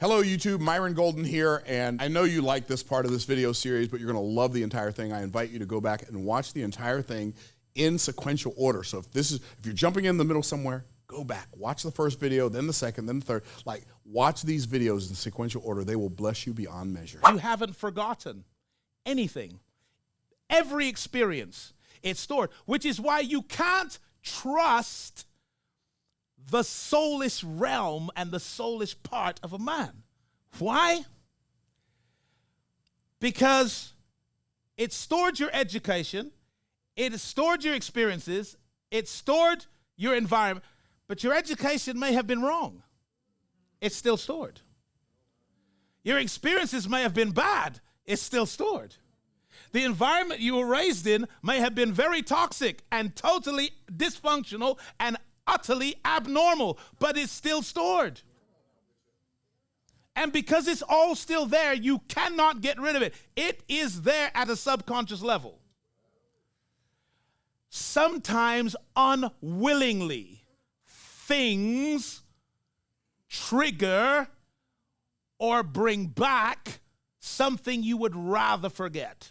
Hello YouTube, Myron Golden here, and I know you like this part of this video series, but you're gonna love the entire thing. I invite you to go back and watch the entire thing in sequential order. So if you're jumping in the middle somewhere, go back, watch the first video, then the second, then the third. Like, watch these videos in sequential order. They will bless you beyond measure. You haven't forgotten anything. Every experience, it's stored, which is why you can't trust the soulish realm and the soulish part of a man. Why? Because it stored your education, it stored your experiences, it stored your environment, but your education may have been wrong. It's still stored. Your experiences may have been bad. It's still stored. The environment you were raised in may have been very toxic and totally dysfunctional and utterly abnormal, but it's still stored. And because it's all still there, you cannot get rid of it. It is there at a subconscious level. Sometimes unwillingly, things trigger or bring back something you would rather forget.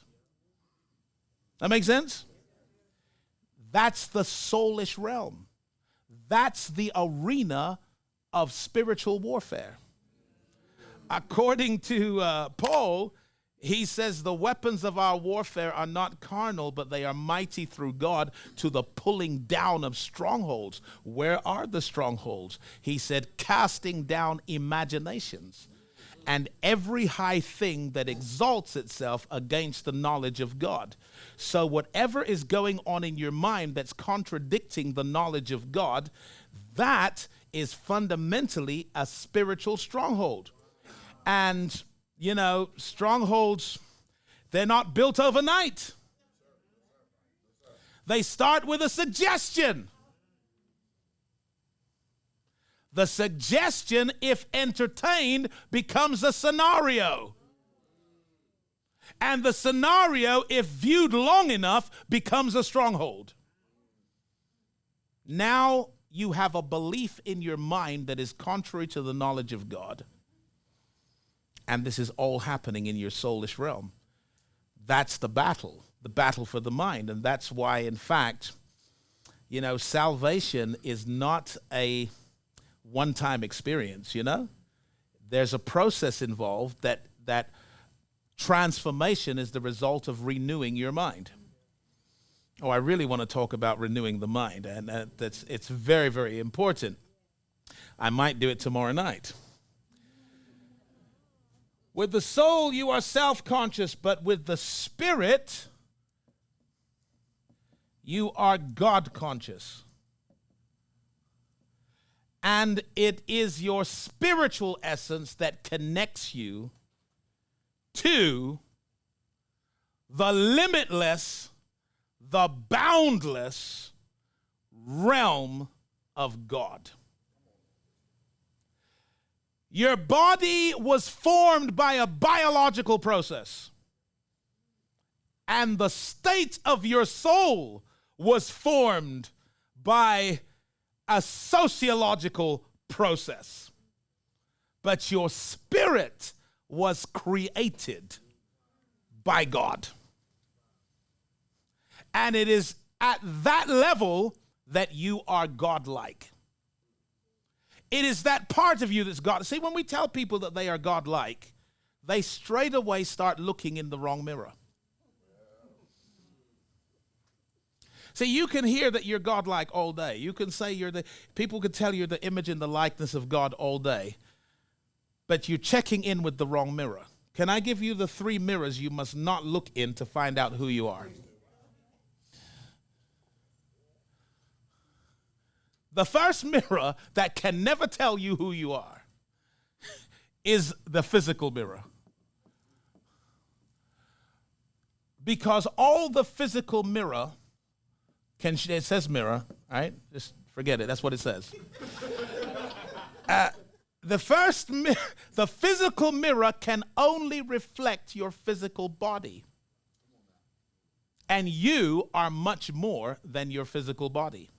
That makes sense? That's the soulish realm. That's the arena of spiritual warfare. According to Paul, he says the weapons of our warfare are not carnal, but they are mighty through God to the pulling down of strongholds. Where are the strongholds? He said, casting down imaginations and every high thing that exalts itself against the knowledge of God. So whatever is going on in your mind that's contradicting the knowledge of God, that is fundamentally a spiritual stronghold. And, you know, strongholds, they're not built overnight. They start with a suggestion. The suggestion, if entertained, becomes a scenario. And the scenario, if viewed long enough, becomes a stronghold. Now you have a belief in your mind that is contrary to the knowledge of God. And this is all happening in your soulish realm. That's the battle for the mind. And that's why, in fact, you know, salvation is not a one-time experience, you know? There's a process involved that transformation is the result of renewing your mind. Oh, I really want to talk about renewing the mind, and it's very, very important. I might do it tomorrow night. With the soul, you are self-conscious, but with the spirit, you are God-conscious. And it is your spiritual essence that connects you to the limitless, the boundless realm of God. Your body was formed by a biological process, and the state of your soul was formed by a sociological process. But your spirit was created by God. And it is at that level that you are godlike. It is that part of you that's God. See, when we tell people that they are godlike, they straight away start looking in the wrong mirror. See, you can hear that you're godlike all day. You can say people can tell you're the image and the likeness of God all day, but you're checking in with the wrong mirror. Can I give you the 3 mirrors you must not look in to find out who you are? The first mirror that can never tell you who you are is the physical mirror. Because all the physical mirror it says mirror, all right? Just forget it. That's what it says. The physical mirror can only reflect your physical body. And you are much more than your physical body.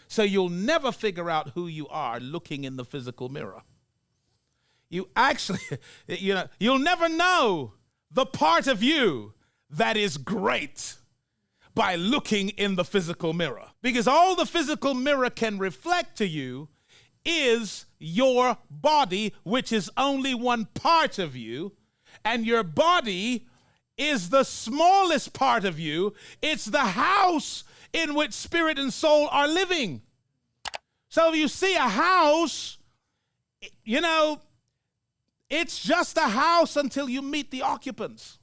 So you'll never figure out who you are looking in the physical mirror. You actually, you'll never know the part of you that is great by looking in the physical mirror. Because all the physical mirror can reflect to you is your body, which is only one part of you. And your body is the smallest part of you. It's the house in which spirit and soul are living. So if you see a house, it's just a house until you meet the occupants.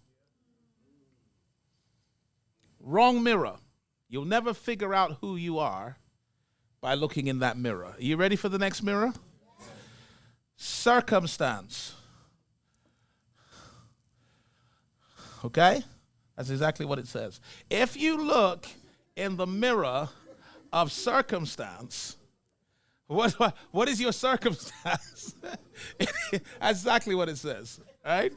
Wrong mirror. You'll never figure out who you are by looking in that mirror. Are you ready for the next mirror? Circumstance. Okay? That's exactly what it says. If you look in the mirror of circumstance, what is your circumstance? That's exactly what it says, right?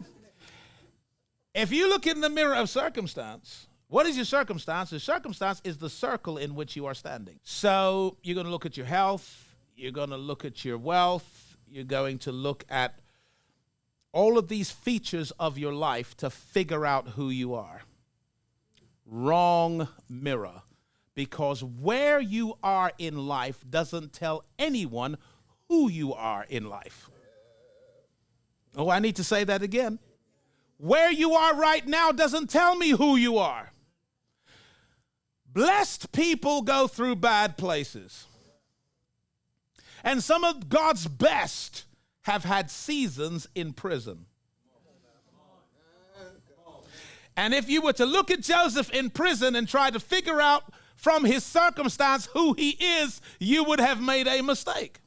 If you look in the mirror of circumstance, what is your circumstance? The circumstance is the circle in which you are standing. So you're going to look at your health, you're going to look at your wealth, you're going to look at all of these features of your life to figure out who you are. Wrong mirror. Because where you are in life doesn't tell anyone who you are in life. Oh, I need to say that again. Where you are right now doesn't tell me who you are. Blessed people go through bad places. And some of God's best have had seasons in prison. And if you were to look at Joseph in prison and try to figure out from his circumstance who he is, you would have made a mistake.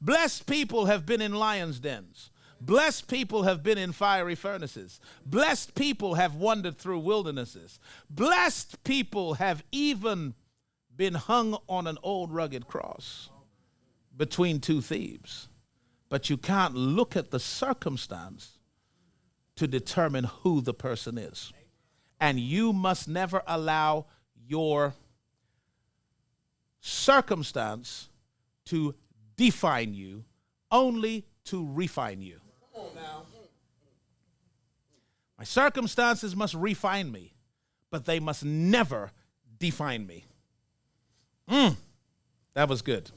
Blessed people have been in lions' dens. Blessed people have been in fiery furnaces. Blessed people have wandered through wildernesses. Blessed people have even been hung on an old rugged cross between two thieves. But you can't look at the circumstance to determine who the person is. And you must never allow your circumstance to define you, only to refine you. My circumstances must refine me, but they must never define me. That was good.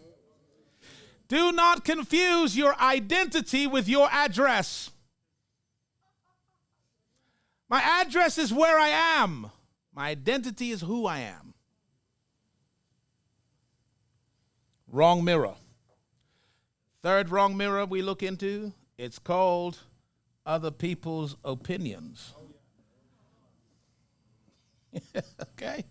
Do not confuse your identity with your address. My address is where I am. My identity is who I am. Wrong mirror. Third wrong mirror we look into, it's called other people's opinions. Okay?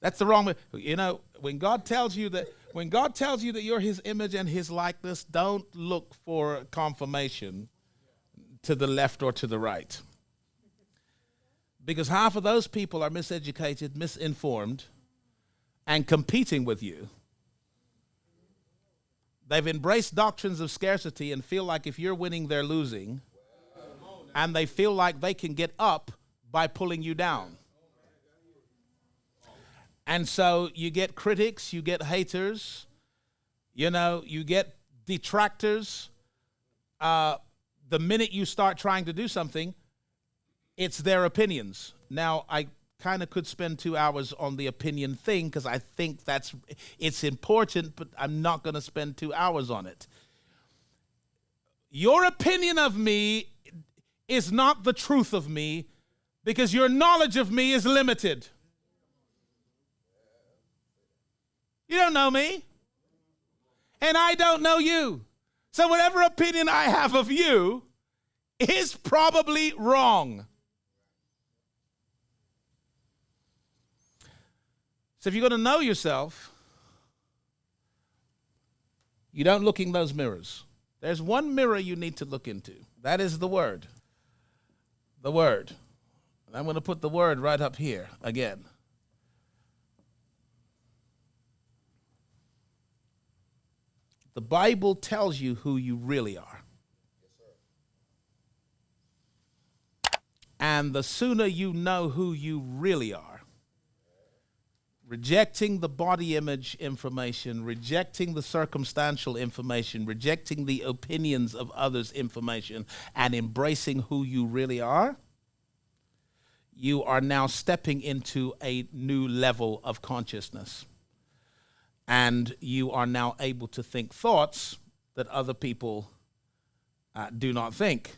That's the wrong mirror. When God tells you that you're his image and his likeness, don't look for confirmation to the left or to the right. Because half of those people are miseducated, misinformed, and competing with you. They've embraced doctrines of scarcity and feel like if you're winning, they're losing. And they feel like they can get up by pulling you down. And so you get critics, you get haters, you get detractors. The minute you start trying to do something, it's their opinions. Now, I kind of could spend 2 hours on the opinion thing because I think it's important, but I'm not going to spend 2 hours on it. Your opinion of me is not the truth of me because your knowledge of me is limited. You don't know me, and I don't know you. So whatever opinion I have of you is probably wrong. So if you're going to know yourself, you don't look in those mirrors. There's one mirror you need to look into. That is the Word. The Word. And I'm going to put the Word right up here again. The Bible tells you who you really are. And the sooner you know who you really are, rejecting the body image information, rejecting the circumstantial information, rejecting the opinions of others' information, and embracing who you really are, you are now stepping into a new level of consciousness. And you are now able to think thoughts that other people do not think.